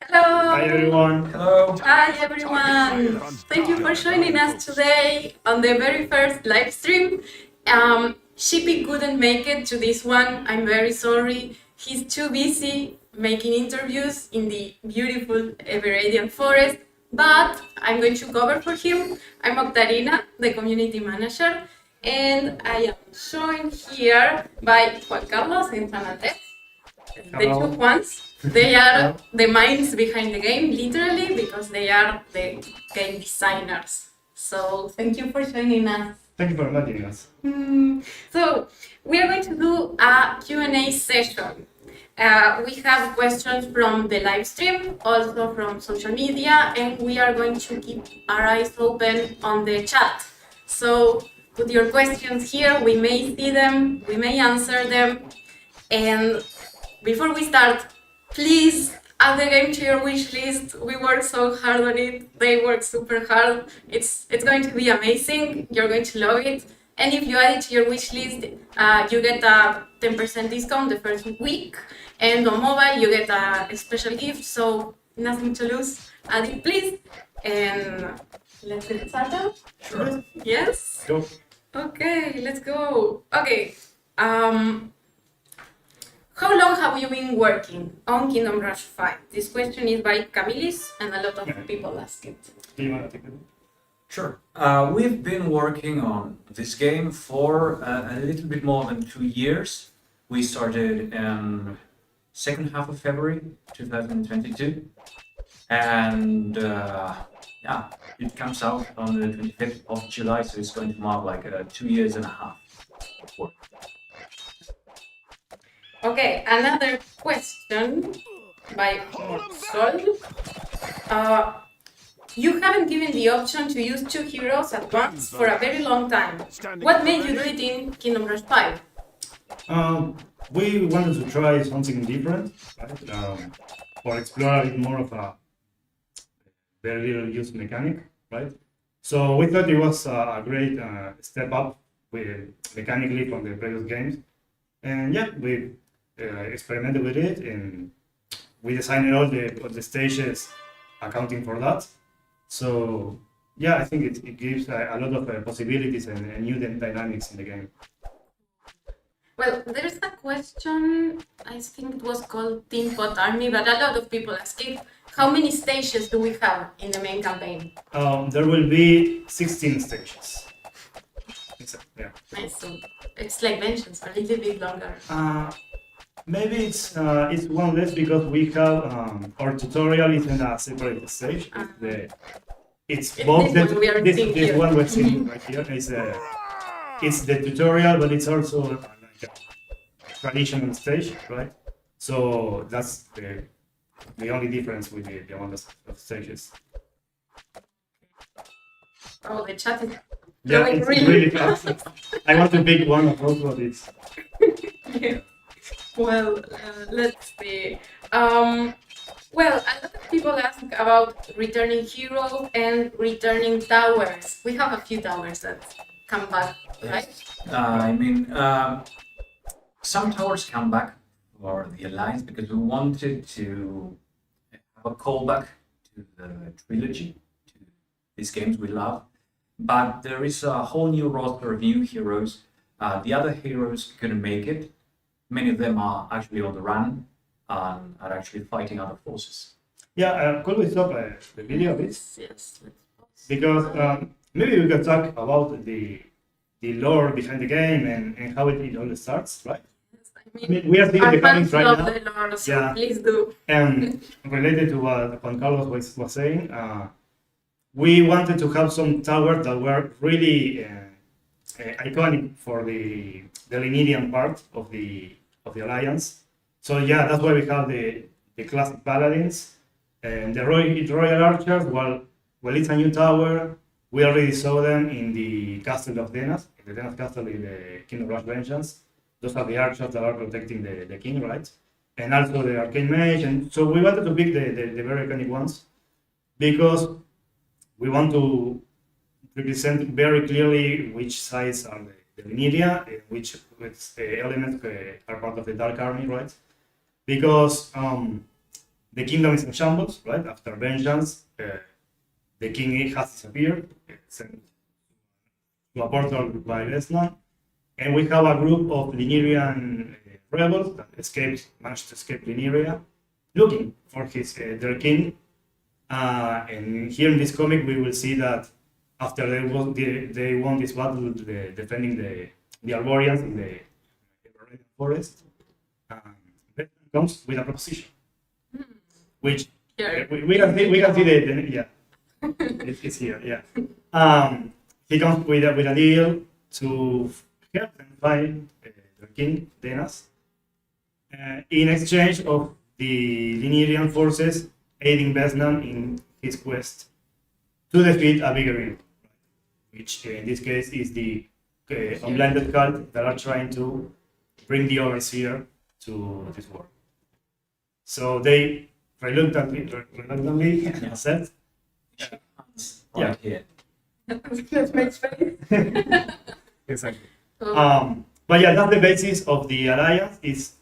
Hello. Hi everyone. Hello. Hi everyone. Thank you for joining us today on the very first live stream. Sheepy couldn't make it to this one. I'm very sorry. He's too busy making interviews in the beautiful Everadian forest, but I'm going to cover for him. I'm Octarina, the community manager, and I am joined here by Juan Carlos and San Andres. The Hello. two ones. They are the minds behind the game, literally, because they are the game designers. So thank you for joining us. Thank you for inviting us. So we are going to do a Q&A session. We have questions from the live stream, also from social media, and we are going to keep our eyes open on the chat. So put your questions here, we may see them, we may answer them, and before we start, please add the game to your wish list. We worked so hard on it. They worked super hard. It's going to be amazing. You're going to love it. And if you add it to your wish list, you get a 10% discount the first week. And on mobile, you get a special gift. So nothing to lose. Add it, please. And let's get started. Sure. Yes? Go. Okay, let's go. Okay. How long have you been working on Kingdom Rush 5? This question is by Camilis, and a lot of people ask it. Do you want to take it? Sure. We've been working on this game for a little bit more than 2 years. We started in second half of February 2022, and it comes out on the 25th of July, so it's going to mark like 2 years and a half of work. Okay, another question by Morsol. You haven't given the option to use two heroes at once for a very long time. What made you do it in Kingdom Rush 5? We wanted to try something different, right? Or explore a bit more of a very little used mechanic, right? So we thought it was a great step up mechanically from the previous games. And yeah, we experimented with it, and we designed all the stages accounting for that. So yeah, I think it gives a lot of possibilities and new dynamics in the game. Well, there's a question, I think it was called Team Pot Army, but a lot of people ask it. How many stages do we have in the main campaign? There will be 16 stages. Yeah. Nice, so it's like mentions, a little bit longer. Maybe it's one less because we have our tutorial is in a separate stage. It's both this one we are seeing this here. one we're seeing right here. It's the tutorial, but it's also like a traditional stage, right? So that's the only difference with the amount of stages. Oh, the chat is Yeah, going it's really really fast. I want to pick one of those, but it's yeah. Well, let's see. Well, a lot of people ask about returning heroes and returning towers. We have a few towers that come back, right? Some towers come back for the Alliance because we wanted to have a callback to the trilogy, to these games we love. But there is a whole new roster of new heroes. The other heroes couldn't make it. Many of them are actually on the run and are actually fighting other forces. yeah. Could we stop the video, please? Yes. Because maybe we can talk about the lore behind the game and how it all starts, right? I mean, we are seeing our the comics fans right love now. the lore, so Yeah. please do. And related to what Juan Carlos was saying, we wanted to have some towers that were really iconic for the Lemurian part of the Alliance. So yeah, that's why we have the classic paladins and the royal archers. Well, it's a new tower. We already saw them in the castle of Denas, in the Denas castle in the Kingdom Rush Vengeance. Those are the archers that are protecting the king, right? And also the arcane mage. And so we wanted to pick the very iconic ones because we want to represent very clearly which sides are the Lineria and which elements are part of the Dark Army, right? Because the kingdom is in shambles, right? After vengeance, the king has disappeared, sent to a portal by Vez'nan, and we have a group of Linerian rebels that managed to escape Lineria, looking for their king. And here in this comic, we will see that after they won this battle, defending the Arboreans in the forest, Vez'nan comes with a proposition, which we can see yeah. It's here, yeah. He comes with a deal to help them find the king, Denas, in exchange of the Linerian forces aiding Vez'nan in his quest to defeat a bigger evil, which in this case is the unblinded cult that are trying to bring the overseer to this world. So they reluctantly accept. Yeah. Here. Let's make space. Exactly. But yeah, that's the basis of the alliance. It's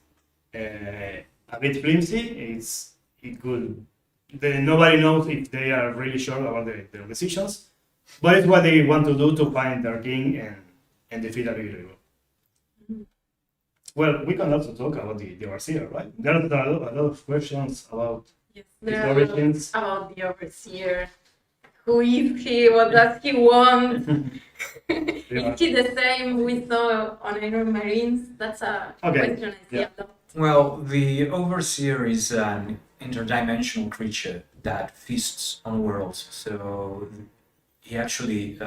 a bit flimsy. Nobody knows if they are really sure about their decisions, but it's what they want to do to find their king and defeat a bigger evil. Well, we can also talk about the overseer, right? There are a lot of questions about Yes, his there are origins. about the overseer. Who is he? What does he want? Is he the same we saw on Iron Marines? That's a question I see a lot. Well, the Overseer is an interdimensional creature that feasts on worlds. So he actually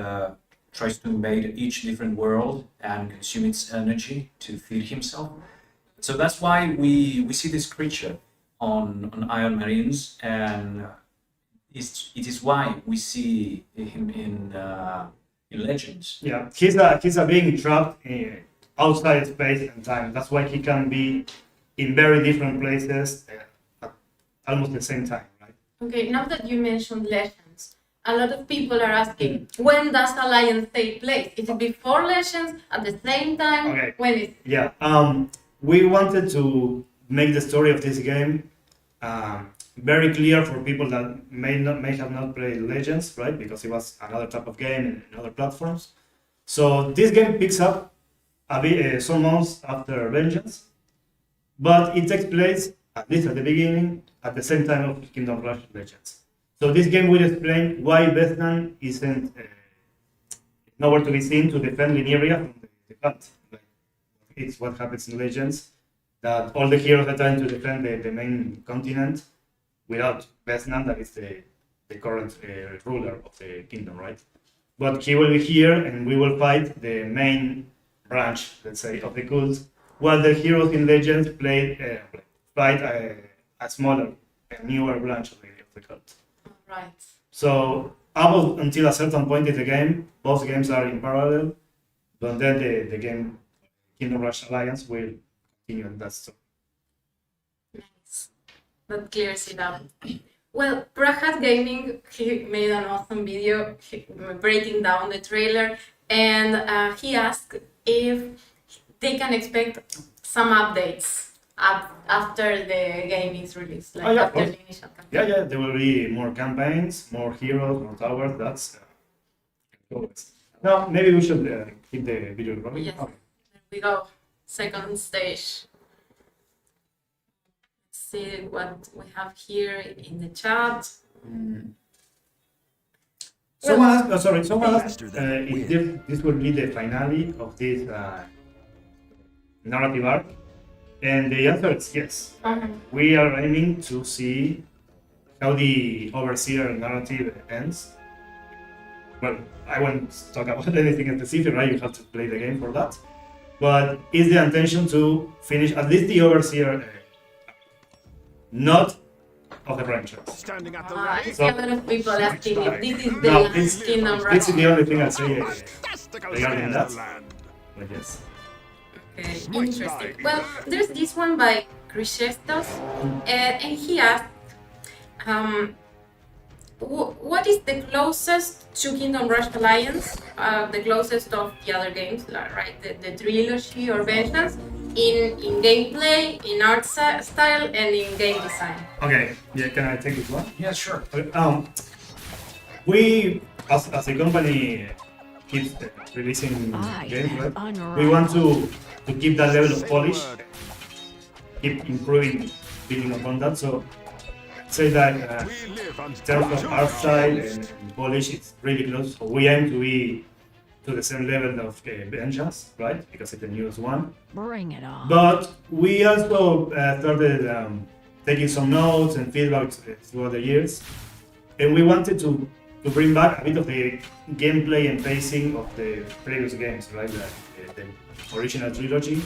tries to invade each different world and consume its energy to feed himself. So that's why we see this creature on Iron Marines, and it is why we see him in Legends. Yeah, he's a being trapped outside space and time. That's why he can be in very different places at almost the same time, right? Okay, now that you mentioned Legends, a lot of people are asking, when does Alliance take place? Is it before Legends, at the same time? Okay. When is it? Yeah, we wanted to make the story of this game very clear for people that may have not played Legends, right? Because it was another type of game and other platforms. So this game picks up a bit some months after Vengeance, but it takes place at least at the beginning, at the same time of Kingdom Rush Legends. So this game will explain why Vez'nan isn't nowhere to be seen to defend Lineria from the cult. It's what happens in Legends, that all the heroes are trying to defend the main continent without Vez'nan, that is the current ruler of the kingdom, right? But he will be here, and we will fight the main branch, let's say, of the cult, while the heroes in Legends fight a smaller, a newer branch of the cult. Right. So up until a certain point in the game, both games are in parallel, but then the game Kingdom Rush Alliance will continue in that story. Nice. That clears it up. Well, Prahat Gaming, he made an awesome video breaking down the trailer, and he asked if they can expect some updates after the game is released, like yeah, after the initial campaign. Yeah, there will be more campaigns, more heroes, more towers. That's always. Now, maybe we should keep the video rolling. Yes. Okay. There we go. Second stage. Let's see what we have here in the chat. Someone asked if this will be the finale of this narrative arc, and the answer is yes. We are aiming to see how the Overseer narrative ends. Well, I won't talk about anything specific, right? You have to play the game for that. But it's the intention to finish at least the Overseer, not of the franchise. Standing at the I ready. see a lot of people asking if this is the No, last Kingdom Rush. This is the only thing I'll say Fantastical regarding scales that. to land. But yes. Okay, interesting. Well, there's this one by Krzysztof, and he asked, what is the closest to Kingdom Rush Alliance, the closest of the other games, right? The trilogy or Vengeance, in gameplay, in art style, and in game design. Okay, yeah, can I take this one? Yeah, sure. We, as a company, keeps releasing games, right? We want to keep that level of polish, keep improving, building upon that. So, say that in terms of art style and polish, it's really close. So we aim to be to the same level of Vengeance, right? Because it's the newest one. Bring it on. But we also started taking some notes and feedback throughout the years, and we wanted to bring back a bit of the gameplay and pacing of the previous games, right? The original trilogy.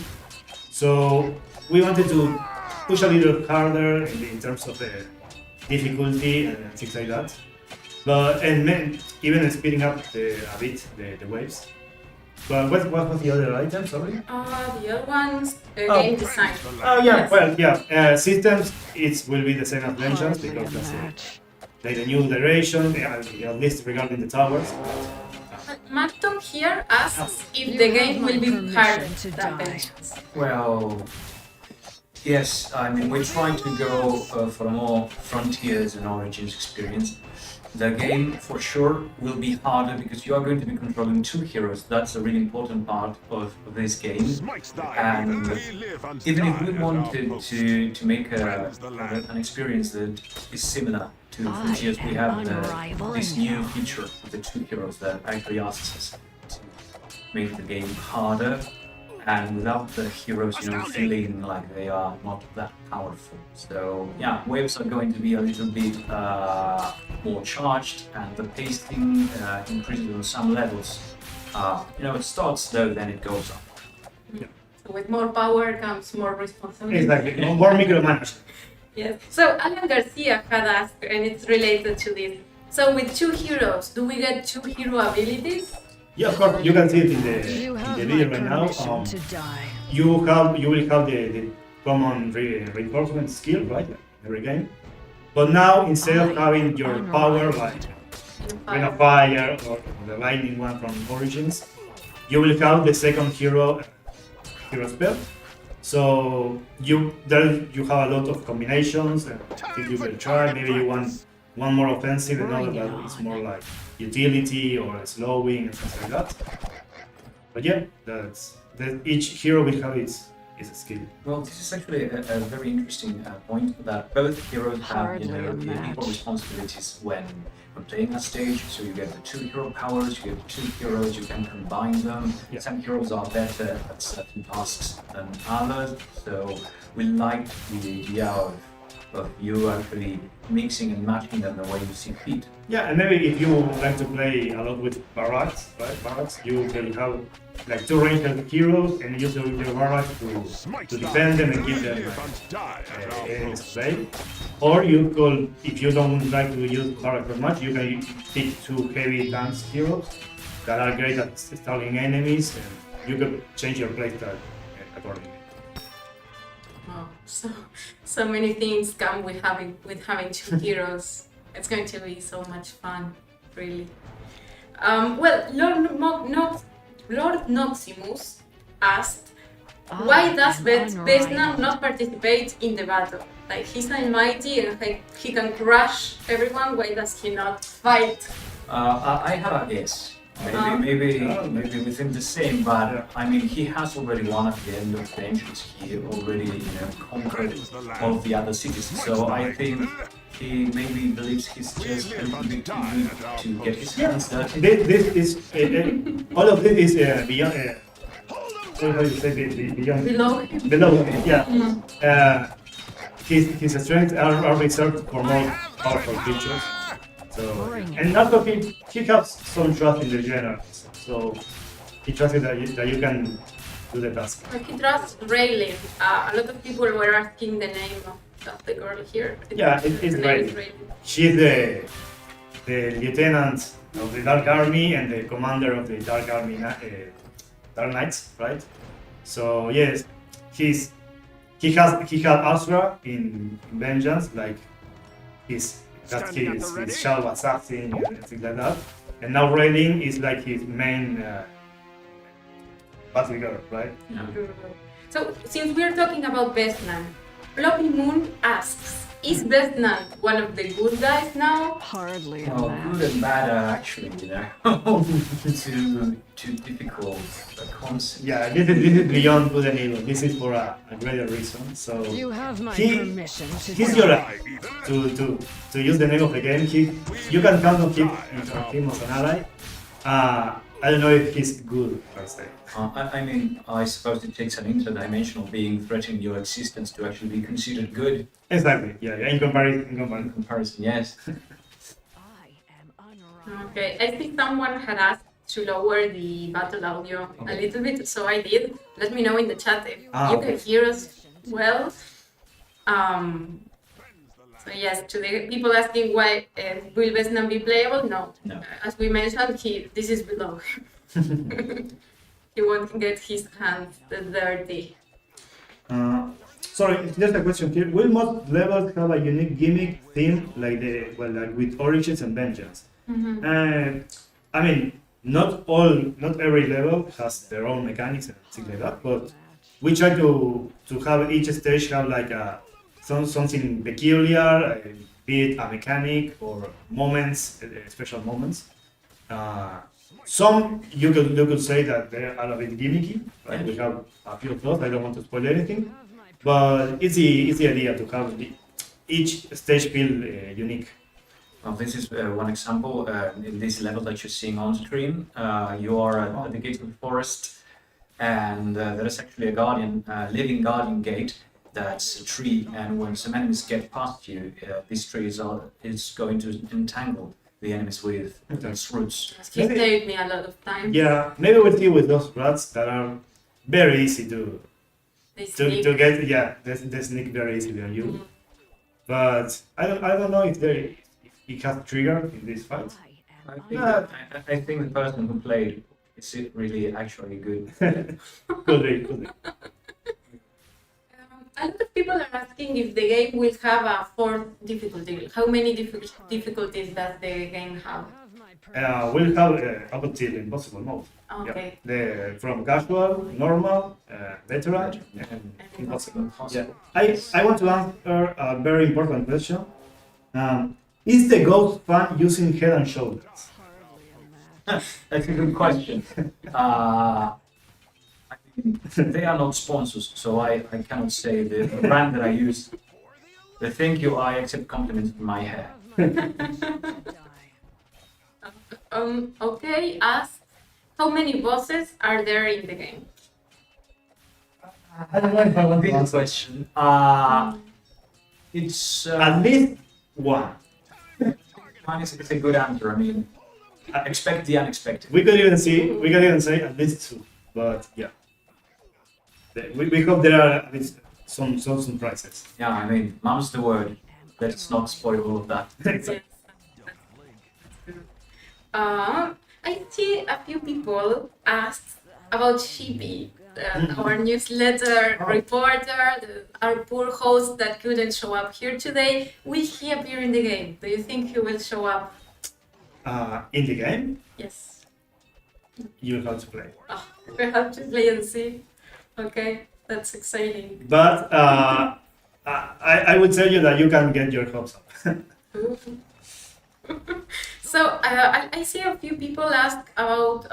So we wanted to push a little harder in terms of the difficulty and things like that. But even speeding up a bit the waves. But what was the other item? Sorry. The other one's game design. Oh yeah. Yes. Well, yeah. Systems will be the same as Vengeance because that's like the new direction, at least regarding the towers. Mactom here asks if the game will be harder than Vengeance. Well, yes, I mean, we're trying to go for more Frontiers and Origins experience. The game, for sure, will be harder because you are going to be controlling two heroes. That's a really important part of this game. And even if we wanted to make an experience that is similar to Frontiers, we have this new feature of the two heroes that actually asks us to make the game harder and without the heroes, feeling like they are not that powerful. So yeah, waves are going to be a little bit more charged, and the pacing increases on some levels. It starts slow, then it goes up. So with more power comes more responsibility. Exactly. More micromanagement. Yes. So Alan Garcia had asked, and it's related to this. So with two heroes, do we get two hero abilities? Yeah, of course. You can see it in the video right now. You will have the common reinforcement skill, right? Every game. But now instead of having your power like Ring of Fire or the lightning one from Origins, you will have the second hero spell. So you have a lot of combinations and things you will try. Maybe you want one more offensive, another that is more like utility or slowing and things like that. But yeah, each hero will have its skill. Well, this is actually a very interesting point that both heroes have equal responsibilities when playing a stage. So you get the two hero powers, you get the two heroes, you can combine them. Yeah. Some heroes are better at certain tasks than others. So we like the idea of you actually mixing and matching them the way you see fit. Yeah, and maybe if you like to play a lot with barracks, right? Barracks, you will have like two ranged heroes and use your barracks to defend them and give them enemies play. Or you could, if you don't like to use barracks much, you can pick two heavy tanks heroes that are great at stalling enemies, and you could change your playstyle accordingly. Wow, so many things come with having two heroes. It's going to be so much fun, really. Well, Lord Noximus asked, why does Vez'nan not participate in the battle? Like, he's almighty and he can crush everyone. Why does he not fight? I have a guess. Maybe within the same, but I mean, he has already won at the end of Vengeance. He already conquered all of the other cities. So I think he maybe believes he's just a little bit too good to get his hands dirty. This is all of this is beyond. How do you say beyond? Below, yeah. His strengths are reserved for more powerful creatures. So, and also he has some trust in the generals, so he trusts that you can do the task. But he trusts Raylin. A lot of people were asking the name of the girl here. Yeah, it's Raylin. She's the lieutenant of the Dark Army and the commander of the Dark Army, Dark Knights, right? So yes, he had Asura in Vengeance, like his shadow assassin and things like that. And now Raylin is like his main battle girl, right? Yeah. So, since we're talking about Vez'nan, Floppy Moon asks, is Vez'nan one of the good guys now? Hardly a Well, match. good and bad are actually, too difficult a concept. Yeah, this is beyond good and evil. This is for a greater reason. So You have my he permission to he's tell your you. to use the name of the game. You can count on him as an ally. I don't know if he's good per se. I mean, I suppose it takes an interdimensional being threatening your existence to actually be considered good. Exactly. Yeah. In comparison. In comparison, yes. I am unrivaled. Okay, I think someone had asked to lower the battle audio a little bit, so I did. Let me know in the chat if you Okay. can hear us well. So yes, to the people asking why will Vez'nan be playable, no. No. As we mentioned, this is below. He won't get his hands dirty. Sorry, there's a question here. Will most levels have a unique gimmick theme like like with origins and vengeance? I mean, not every level has their own mechanics and things like that, but we try to have each stage have like something peculiar, be it a mechanic or moments, special moments. Some you could say that they are a bit gimmicky, right? We have a few of those. I don't want to spoil anything, but it's the idea to have each stage feel unique. Well, this is one example. In this level that you're seeing on screen, you are at the gate of the forest, and there is actually a guardian, living guardian gate that's a tree, and when some enemies get past you, this tree is going to entangle the enemies with its roots. He saved me a lot of times. Yeah, maybe we'll deal with those rats that are very easy to get. Yeah, they sneak very easily on you. But I don't know if it has trigger in this fight. I think the person who played is it really actually good. Could be. A lot of people are asking if the game will have a fourth difficulty. How many difficulties does the game have? We'll have up until impossible mode. Okay. Yeah. From casual, normal, veteran, and impossible. Yeah. I want to answer a very important question. Is the ghost fun using Head and Shoulders? That's a good question. They are not sponsors, so I cannot say the brand that I use. The thank you, I accept compliments in my hair. Okay, ask how many bosses are there in the game? I don't know if I want to Big answer. question. It's At least one. it's a good answer. I mean, expect the unexpected. We can even say at least two. But yeah. We hope there are at least some surprises. Yeah, I mean, mum's the word. Let's not spoil all of that. Yes. I see a few people asked about Sheepy, our newsletter reporter, our poor host that couldn't show up here today. Will he appear in the game? Do you think he will show up? In the game, Yes. you have to play. Oh, we have to play and see. Okay, that's exciting. But I would tell you that you can get your hopes up. So I see a few people ask about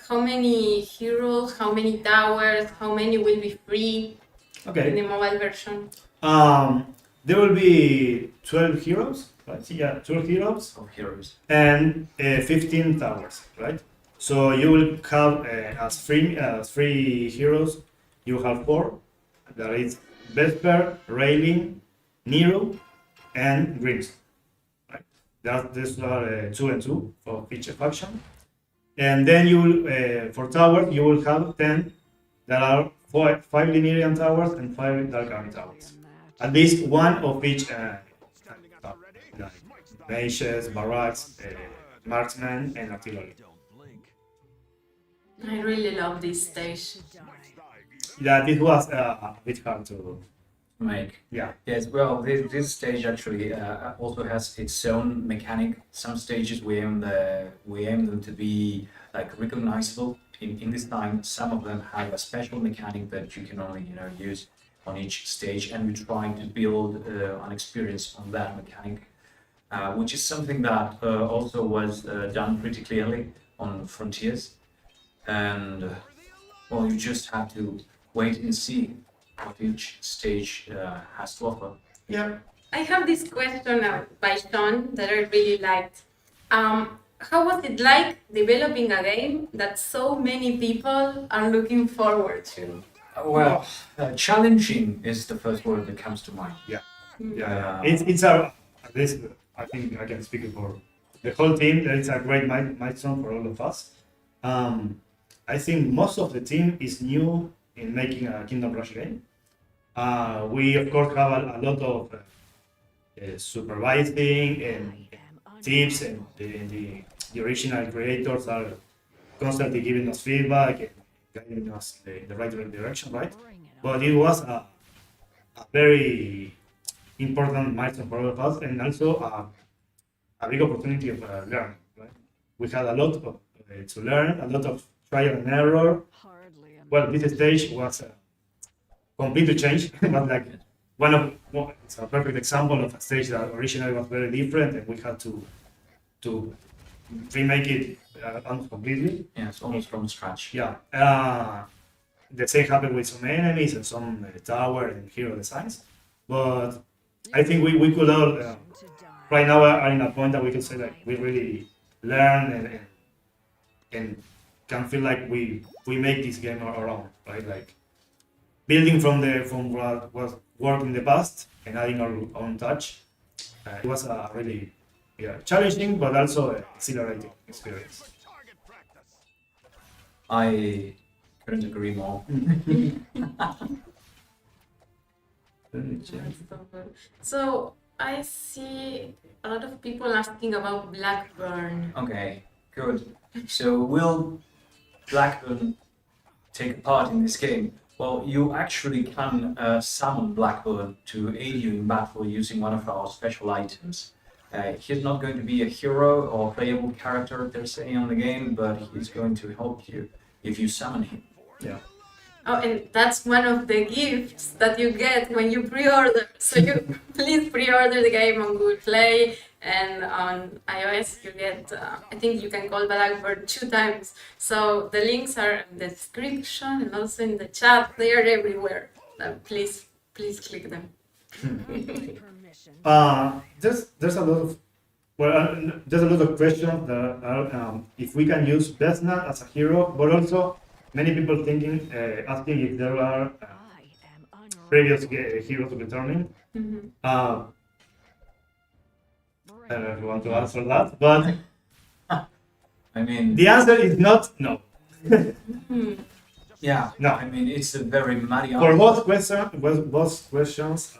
how many heroes, how many towers, how many will be free in Okay. the mobile version. There will be 12 heroes, right? Yeah, 12 heroes Of heroes. and 15 towers, right? So you will have as three heroes. You have 4. That is Vesper, Railing, Nero, and Grimstone. Right? These are 2 and 2 for each faction. And then you will, for towers, you will have 10 that are 5 Linearian towers and 5 Dark Army towers. At least one of each tower, like mages, barracks, marksmen, and artillery. I really love this stage. Yeah, this was a bit hard to Make. yeah. Yes, well, this stage actually also has its own mechanic. Some stages we aim them to be like recognizable in this time, some of them have a special mechanic that you can only use on each stage, and we're trying to build an experience on that mechanic, which is something that also was done pretty clearly on Frontiers, and well, you just have to wait and see what each stage has to offer. Yeah. I have this question by Sean that I really liked. How was it like developing a game that so many people are looking forward to? Well, challenging is the first word that comes to mind. Yeah. It's a, at least I think I can speak for the whole team. That it's a great milestone for all of us. I think most of the team is new in making a Kingdom Rush game. We of course have a lot of supervising and tips, and the original creators are constantly giving us feedback and guiding us in the right direction, right? But it was a very important milestone for all of us, and also a big opportunity of learning, right? We had a lot of, to learn, a lot of trial and error. Well, this stage was completely changed, but like it's a perfect example of a stage that originally was very different, and we had to remake it almost completely. Yeah, it's almost from scratch. Yeah. The same happened with some enemies and some tower and hero designs, but I think we could all right now are in a point that we can say that we really learn and can feel like we make this game our own, right? Like building from what was worked in the past and adding our own touch. It was a really challenging but also exhilarating experience. I couldn't agree more. So I see a lot of people asking about Blackburn. Okay, good. So will Blackburn take part in this game? Well, you actually can summon Blackburn to aid you in battle using one of our special items. He's not going to be a hero or playable character per se on the game, but he's going to help you if you summon him. Yeah. Oh, and that's one of the gifts that you get when you pre-order. So you please pre-order the game on Google Play, and on iOS you get, I think you can call Blackburn 2 times. So the links are in the description and also in the chat. They are everywhere. Please click them. There's a lot of there's a lot of questions that are if we can use Vez'nan as a hero, but also many people asking if there are previous heroes returning. I don't know if you want to answer that, but I mean, the answer is not no. yeah, No. I mean, it's a very muddy For answer. both questions,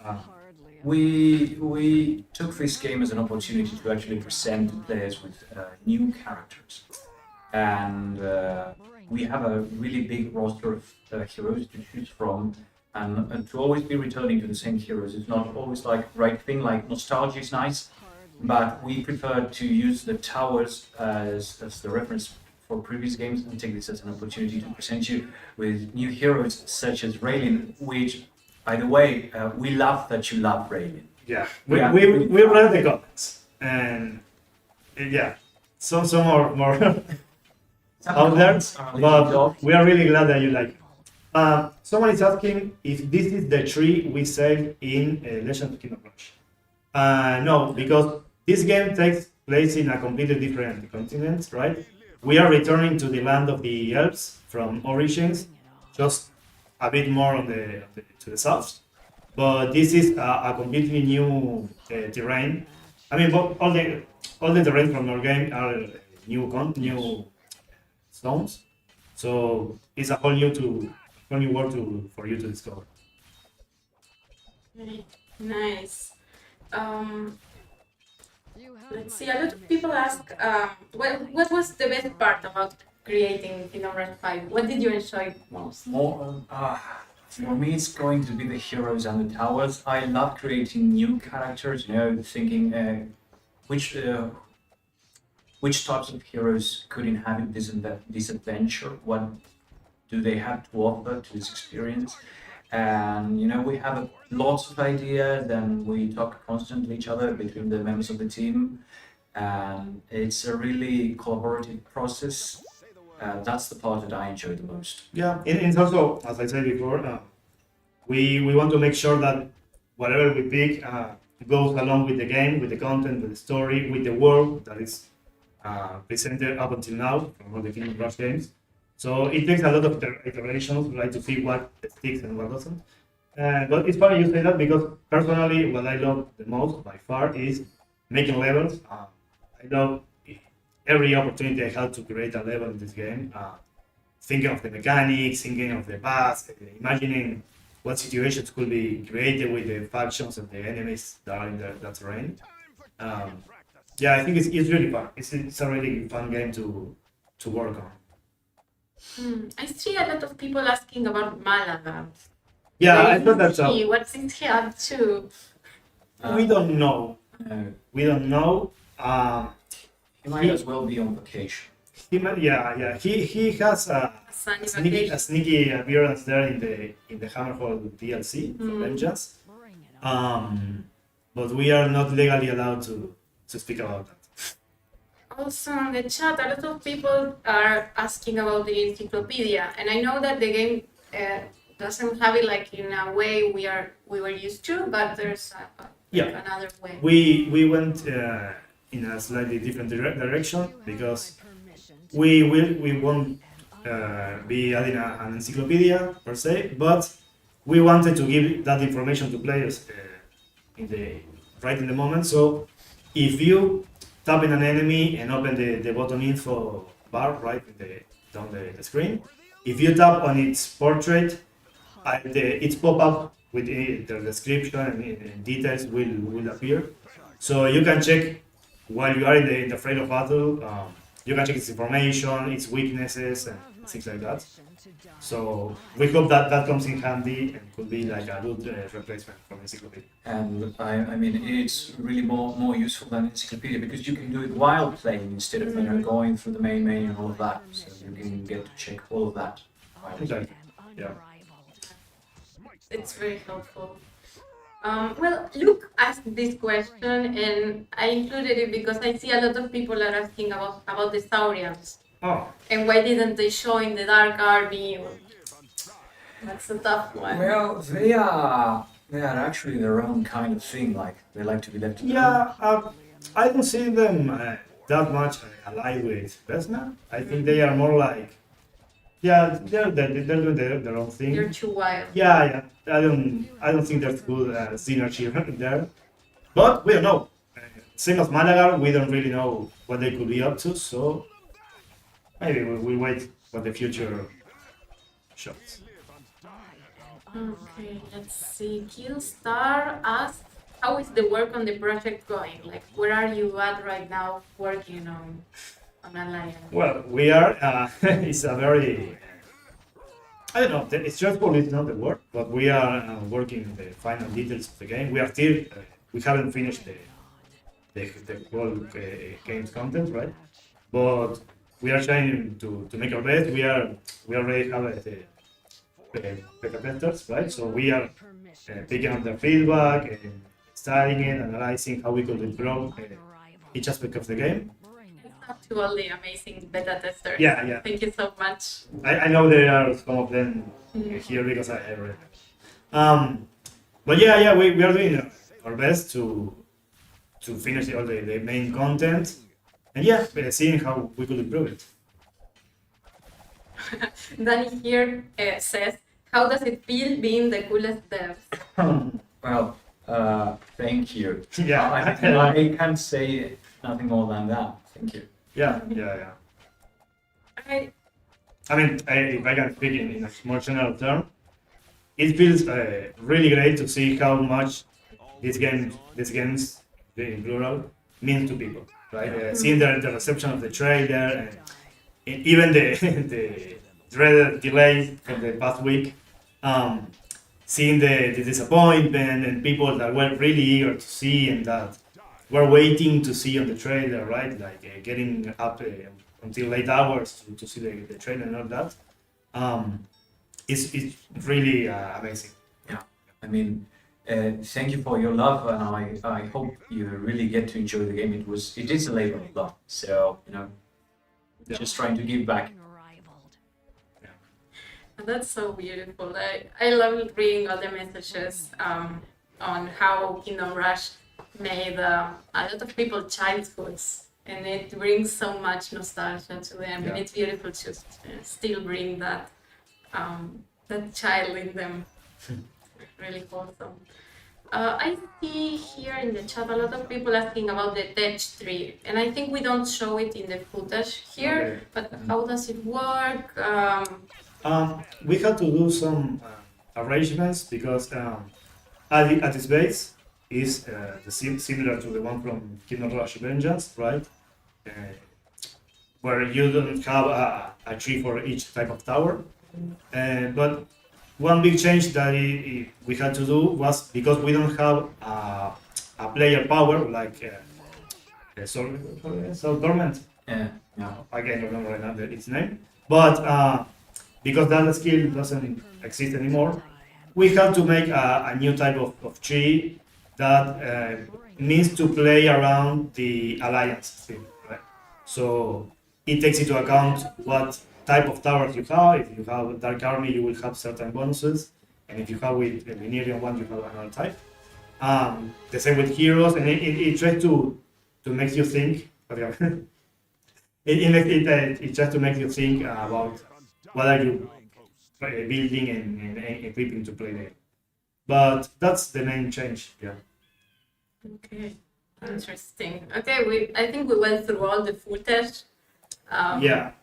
We took this game as an opportunity to actually present players with new characters, and we have a really big roster of heroes to choose from, and to always be returning to the same heroes is not always like the right thing. Like nostalgia is nice, but we prefer to use the towers as the reference for previous games and take this as an opportunity to present you with new heroes such as Raylin, which, by the way, we love that you love Raylin. yeah, Yeah. we read the comments, and yeah, some more out there, but we are really glad that you like it. Someone is asking if this is the tree we saved in Legend of Kingdom Rush. No, because this game takes place in a completely different continent, right? We are returning to the land of the elves from Origins, just a bit more to the south. But this is a completely new terrain. I mean, all the terrain from our game are new stones, so it's a whole new world for you to discover. Very nice. Let's see. A lot of people ask, what was the best part about creating Kingdom Rush 5? What did you enjoy most? For me, it's going to be the heroes and the towers. I love creating new characters, thinking which which types of heroes could inhabit this adventure, what do they have to offer to this experience. And we have lots of ideas, and we talk constantly each other between the members of the team, and it's a really collaborative process. That's the part that I enjoy the most. Yeah, it's also, as I said before, we want to make sure that whatever we pick goes along with the game, with the content, with the story, with the world that is presented up until now from all the Kingdom Rush games. So it takes a lot of iterations, right, to see what sticks and what doesn't. But it's funny you say that, because personally, what I love the most by far is making levels. I love every opportunity I had to create a level in this game. Thinking of the mechanics, thinking of the past, imagining what situations could be created with the factions and the enemies that are in that terrain. Yeah, I think it's really fun. It's a really fun game to work on. I see a lot of people asking about Malaga. Yeah, Where I thought that's is he? What's he up to? we don't know. We don't know. He might as well be on vacation. He has a Sunny sneaky vacation. appearance there in the Hammerhall DLC for Vengeance. Bring it on. But we are not legally allowed to speak about that. Also on the chat, a lot of people are asking about the Encyclopedia, and I know that the game doesn't have it like in a way we were used to, but there's another way. We went in a slightly different direction, because we won't be adding an encyclopedia per se, but we wanted to give that information to players right in the moment. So if you tap in an enemy and open the button info bar right down the screen, if you tap on its portrait, its pop-up with the description and details will appear. So you can check while you are in the fray of battle. You can check its information, its weaknesses, and things like that. So we hope that comes in handy and could be like a good replacement for Encyclopedia. And I mean, it's really more useful than Encyclopedia, because you can do it while playing instead of going through the main menu and all of that. So you can get to check all of that. Exactly. Yeah. It's very helpful. Well, Luke asked this question, and I included it because I see a lot of people are asking about the Saurians. Oh, And why didn't they show in the Dark Army? That's a tough one. Well, they are actually their own kind of thing. Like, they like to be left alone. yeah. I don't see them that much allied with Vez'nan. I think they are more like, they're doing their own thing. You're too wild. Yeah. I don't think there's good synergy there. But we don't know. Same as Malagar, we don't really know what they could be up to. So maybe we'll wait for the future shots. Okay, let's see. Killstar asked, how is the work on the project going? Like, where are you at right now working on Alliance? Well, we are. It's a very. I don't know. It's stressful. It's not the word, but we are working on the final details of the game. We are still. We haven't finished the whole game's content, right? But we are trying to make our best. We already have beta testers, right? So we are picking up the feedback and studying it, analyzing how we could improve each aspect of the game. To all the amazing beta testers. Yeah. Thank you so much. I know there are some of them here because I have read them. But we are doing our best to finish all the main content, and seeing how we could improve it. Danny here says, how does it feel being the coolest dev? Well, thank you. Yeah. I can't say nothing more than that. Thank you. Yeah. I, I mean, if I can speak in a more general term, it feels really great to see how much these games in plural, mean to people, right? Seeing the reception of the trailer, and even the dreaded delays from the past week, seeing the disappointment and people that were really eager to see and that were waiting to see on the trailer, right? Like getting up until late hours to see the trailer and all that. It's really amazing. Yeah, I mean, thank you for your love, and I hope you really get to enjoy the game. It is a labor of love, so Yeah. just trying to give back. That's so beautiful. I love reading all the messages on how Kingdom Rush made a lot of people childhoods, and it brings so much nostalgia to them. Yeah. And it's beautiful to still bring that child in them. Really awesome. I see here in the chat a lot of people asking about the tech tree, and I think we don't show it in the footage here. Okay. But how does it work? We had to do some arrangements because at its base is similar to the one from Kingdom Rush Vengeance, right? Where you don't have a tree for each type of tower. But one big change that we had to do was because we don't have a player power like Soul Torment. Yeah. I can't remember right now its name. But because that skill doesn't exist anymore, we had to make a new type of tree that needs to play around the alliance thing, right? So it takes into account what type of towers you have. If you have Dark Army, you will have certain bonuses, and if you have with a Linearian one, you have another type. The same with heroes, and it tries to make you think. It tries to make you think about what are you building and equipping to play there. But that's the main change, yeah. Okay, interesting. Okay, I think we went through all the footage. Yeah.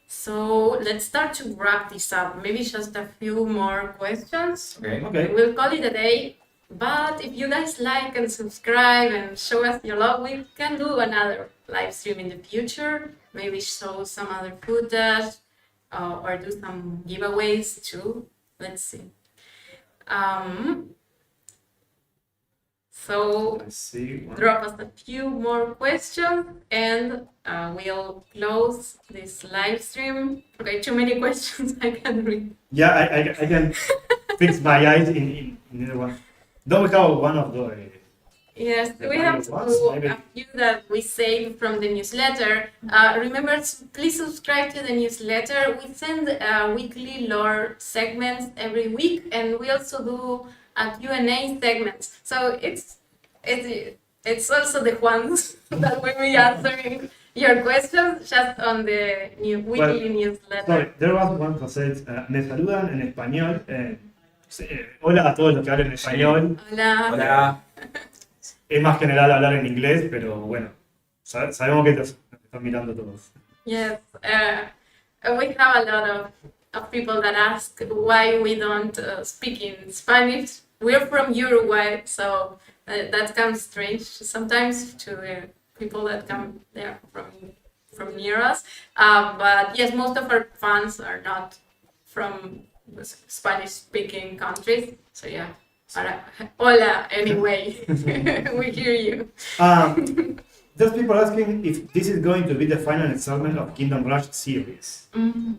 So let's start to wrap this up. Maybe just a few more questions. Okay. We'll call it a day. But if you guys like and subscribe and show us your love, we can do another live stream in the future. Maybe show some other footage or do some giveaways too. Let's see. So Let's see. drop us a few more questions and we'll close this live stream. Okay, too many questions I can read. Yeah, I can fix my eyes in either one. Don't we have one of the... Yes, The we have final ones, maybe. a few that we saved from the newsletter. Remember, please subscribe to the newsletter. We send weekly lore segments every week, and we also do a Q&A segment. So it's also the ones that will be answering your questions just on the weekly newsletter. Sorry, there was one that said, me saludan en español. Hola a todos los que hablan español. Hola. Hola. Es más general hablar en inglés, pero bueno, sabemos que nos están mirando todos. Yes, we have a lot of people that ask why we don't speak in Spanish. We're from Uruguay, so that comes strange sometimes to people that come there from near us. But yes, most of our fans are not from Spanish-speaking countries, so yeah. Hola, anyway, we hear you. There's people asking if this is going to be the final installment of Kingdom Rush series. Mm-hmm.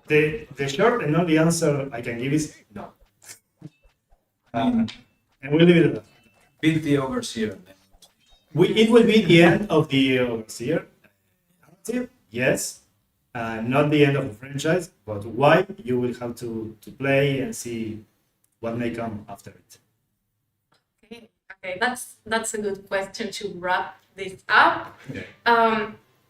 The short and only answer I can give is no. And we'll leave it at that. Beat the Overseer. It will be the end of the Overseer narrative, yes. Not the end of the franchise, but why you will have to play and see what may come after it. Okay, that's a good question to wrap this up. Okay.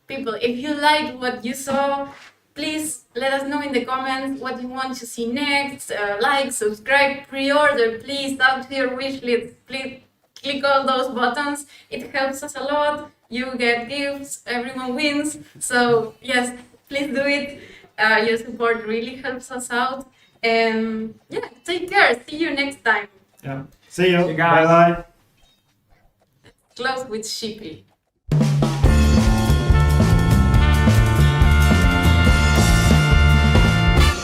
People, if you liked what you saw, please let us know in the comments what you want to see next. Like, subscribe, pre-order, please, add to your wish list. Please click all those buttons. It helps us a lot. You get gifts, everyone wins. So yes, please do it. Your support really helps us out. And yeah, take care. See you next time. Yeah. See you. See you guys. Bye bye. Close with Sheepy.